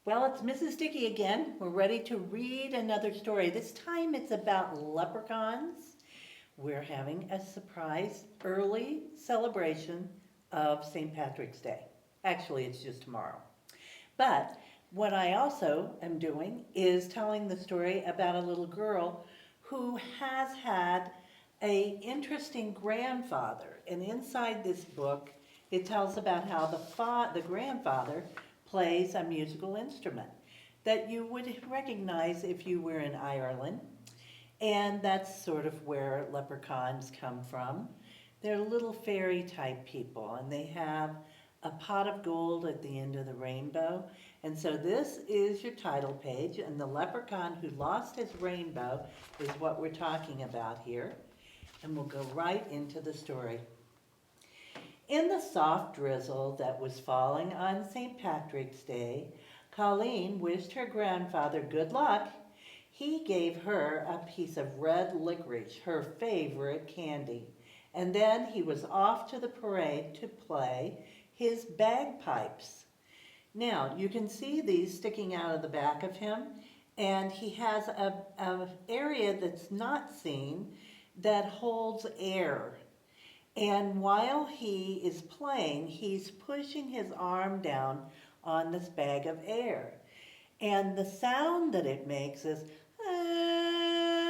Well, it's Mrs. Dickey again. We're ready to read another story. This time it's about leprechauns. We're having a surprise early celebration of St. Patrick's Day. Actually, it's just tomorrow. But what I also am doing is telling the story about a little girl who has had a interesting grandfather. And inside this book, it tells about how the grandfather plays a musical instrument that you would recognize if you were in Ireland. And that's sort of where leprechauns come from. They're little fairy type people, and they have a pot of gold at the end of the rainbow. And so this is your title page, and the leprechaun who lost his rainbow is what we're talking about here. And we'll go right into the story. In the soft drizzle that was falling on St. Patrick's Day, Colleen wished her grandfather good luck. He gave her a piece of red licorice, her favorite candy, and then he was off to the parade to play his bagpipes. Now, you can see these sticking out of the back of him, and he has a area that's not seen that holds air. And while he is playing, he's pushing his arm down on this bag of air. And the sound that it makes is, ah.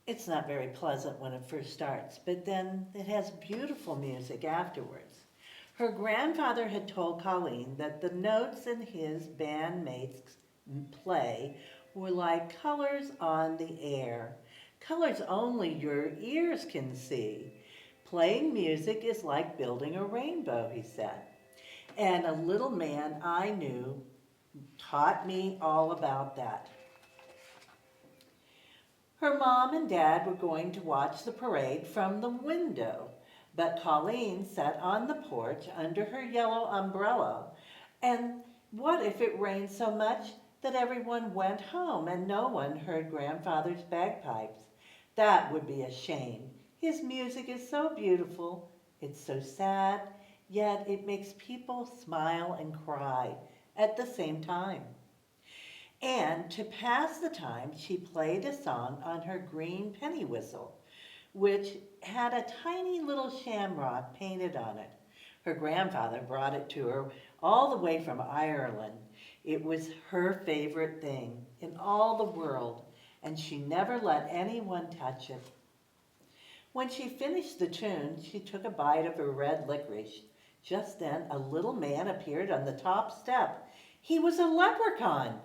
It's not very pleasant when it first starts, but then it has beautiful music afterwards. Her grandfather had told Colleen that the notes in his bandmates' play were like colors on the air, colors only your ears can see. Playing music is like building a rainbow, he said. And a little man I knew taught me all about that. Her mom and dad were going to watch the parade from the window, but Colleen sat on the porch under her yellow umbrella. And what if it rained so much that everyone went home and no one heard grandfather's bagpipes? That would be a shame. His music is so beautiful. It's so sad, yet it makes people smile and cry at the same time. And to pass the time, she played a song on her green penny whistle, which had a tiny little shamrock painted on it. Her grandfather brought it to her all the way from Ireland. It was her favorite thing in all the world, and she never let anyone touch it. When she finished the tune, she took a bite of her red licorice. Just then, a little man appeared on the top step. He was a leprechaun.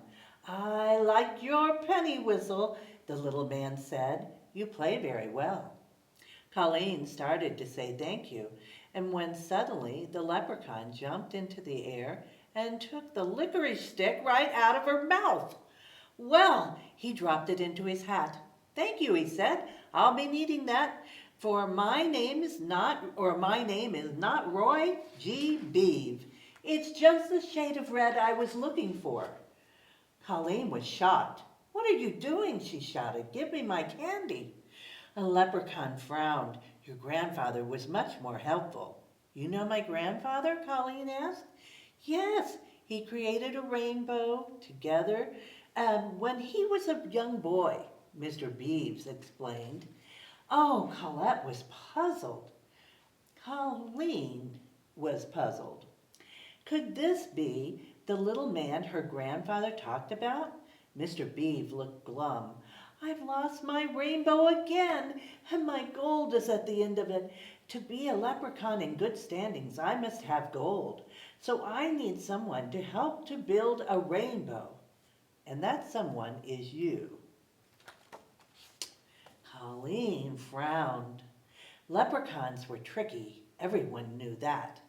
"I like your penny whistle," the little man said. "You play very well." Colleen started to say thank you, and when suddenly the leprechaun jumped into the air and took the licorice stick right out of her mouth. Well, he dropped it into his hat. "Thank you," he said. "I'll be needing that, for my name is not Roy G. Beeve. It's just the shade of red I was looking for." Colleen was shocked. "What are you doing?" she shouted. "Give me my candy." A leprechaun frowned. "Your grandfather was much more helpful." "You know my grandfather?" Colleen asked. "Yes, he created a rainbow together when he was a young boy," Mr. Beeves explained. Oh, Colette was puzzled. Colleen was puzzled. Could this be the little man her grandfather talked about? Mr. Beeve looked glum. "I've lost my rainbow again, and my gold is at the end of it. To be a leprechaun in good standings, I must have gold. So I need someone to help to build a rainbow. And that someone is you." Colleen frowned. Leprechauns were tricky. Everyone knew that.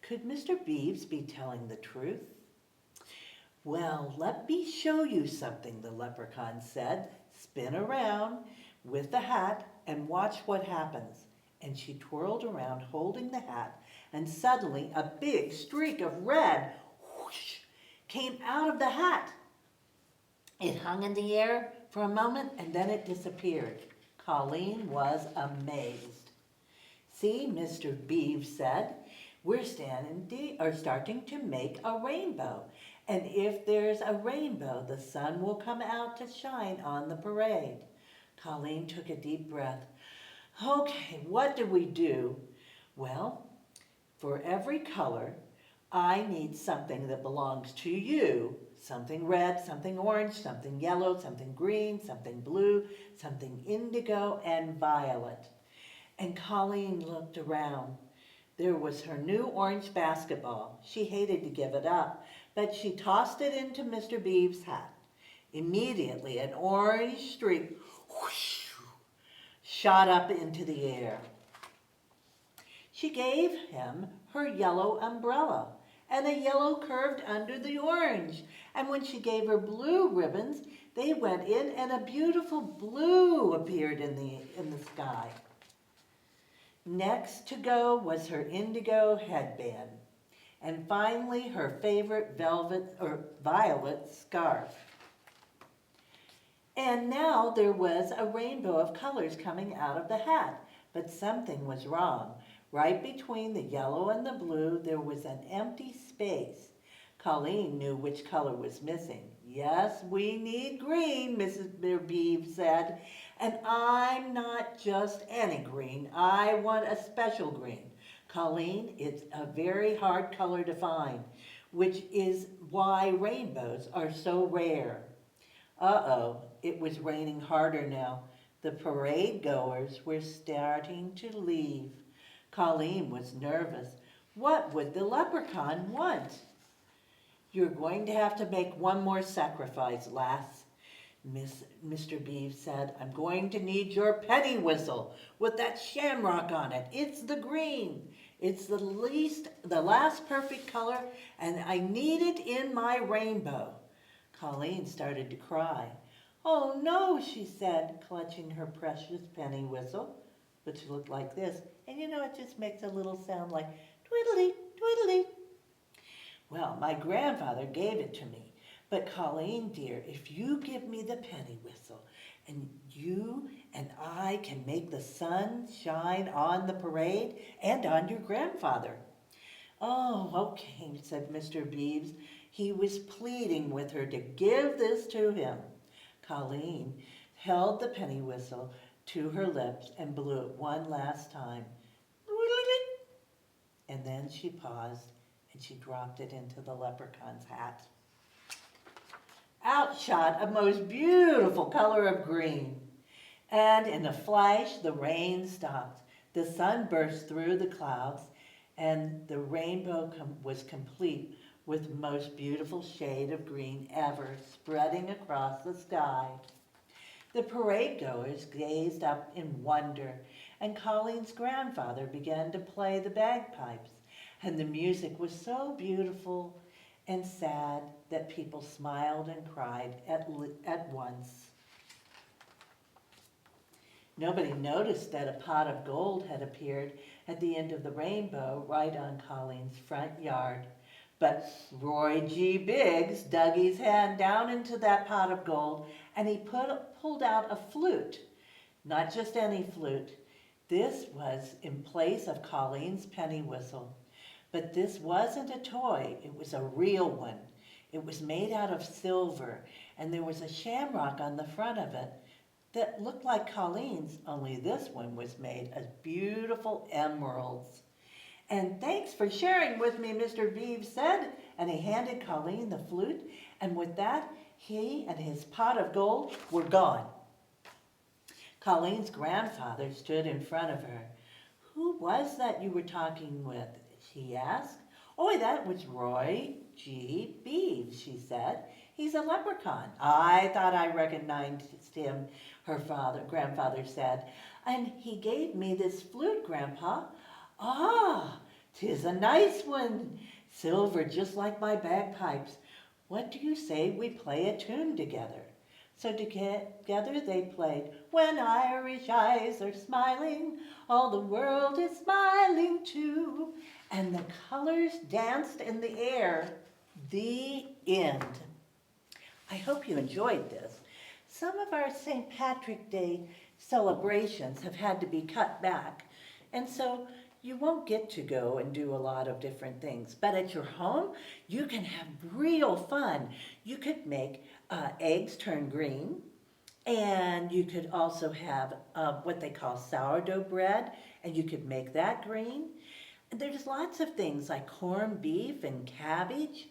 Could Mr. Beeves be telling the truth? "Well, let me show you something," the leprechaun said. "Spin around with the hat and watch what happens." And she twirled around holding the hat, and suddenly a big streak of red whoosh, came out of the hat. It hung in the air for a moment and then it disappeared. Colleen was amazed. "See," Mr. Beeve said, We're starting to make a rainbow. And if there's a rainbow, the sun will come out to shine on the parade. Colleen took a deep breath. Okay, what do we do? Well, for every color, I need something that belongs to you. Something red, something orange, something yellow, something green, something blue, something indigo, and violet. And Colleen looked around. There was her new orange basketball. She hated to give it up, but she tossed it into Mr. Beebe's hat. Immediately, an orange streak whoosh, shot up into the air. She gave him her yellow umbrella and a yellow curved under the orange. And when she gave her blue ribbons, they went in and a beautiful blue appeared in the sky. Next to go was her indigo headband, and finally her favorite violet scarf. And now there was a rainbow of colors coming out of the hat, but something was wrong. Right between the yellow and the blue, there was an empty space. Colleen knew which color was missing. Yes, we need green, Mrs. Beebe said. And I'm not just any green. I want a special green. Colleen, it's a very hard color to find, which is why rainbows are so rare. Uh-oh, it was raining harder now. The parade goers were starting to leave. Colleen was nervous. What would the leprechaun want? You're going to have to make one more sacrifice, lass, Mr. Beebe said. I'm going to need your penny whistle with that shamrock on it. It's the green. It's the last perfect color, and I need it in my rainbow. Colleen started to cry. Oh no, she said, clutching her precious penny whistle, which looked like this. And you know, it just makes a little sound like twiddly, twiddly. Well, my grandfather gave it to me. But Colleen, dear, if you give me the penny whistle, and you and I can make the sun shine on the parade and on your grandfather. Oh, okay, said Mr. Beebe. He was pleading with her to give this to him. Colleen held the penny whistle to her lips and blew it one last time. And then she paused and she dropped it into the leprechaun's hat. Out shot a most beautiful color of green. And in a flash, the rain stopped. The sun burst through the clouds, and the rainbow was complete with the most beautiful shade of green ever spreading across the sky. The parade goers gazed up in wonder, and Colleen's grandfather began to play the bagpipes, and the music was so beautiful and sad that people smiled and cried at once. Nobody noticed that a pot of gold had appeared at the end of the rainbow right on Colleen's front yard. But Roy G. Biggs dug his hand down into that pot of gold and he pulled out a flute. Not just any flute. This was in place of Colleen's penny whistle. But this wasn't a toy, it was a real one. It was made out of silver, and there was a shamrock on the front of it that looked like Colleen's, only this one was made of beautiful emeralds. And thanks for sharing with me, Mr. Beebe said, and he handed Colleen the flute, and with that, he and his pot of gold were gone. Colleen's grandfather stood in front of her. Who was that you were talking with? He asked. Oh, that was Roy G. Beebe, she said. He's a leprechaun. I thought I recognized him, grandfather said. And he gave me this flute, Grandpa. Ah, 'tis a nice one. Silver, just like my bagpipes. What do you say we play a tune together? So together they played, When Irish eyes are smiling, all the world is smiling too. And the colors danced in the air. The end. I hope you enjoyed this. Some of our St. Patrick's Day celebrations have had to be cut back. And so you won't get to go and do a lot of different things. But at your home, you can have real fun. You could make eggs turn green, and you could also have what they call sourdough bread, and you could make that green. And there's lots of things like corned beef and cabbage.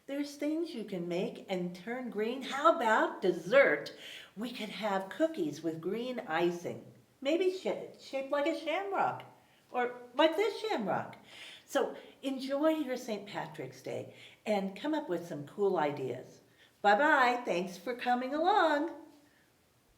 There's things you can make and turn green. How about dessert? We could have cookies with green icing, maybe shaped like a shamrock, or like this shamrock. So enjoy your St. Patrick's Day and come up with some cool ideas. Bye bye. Thanks for coming along.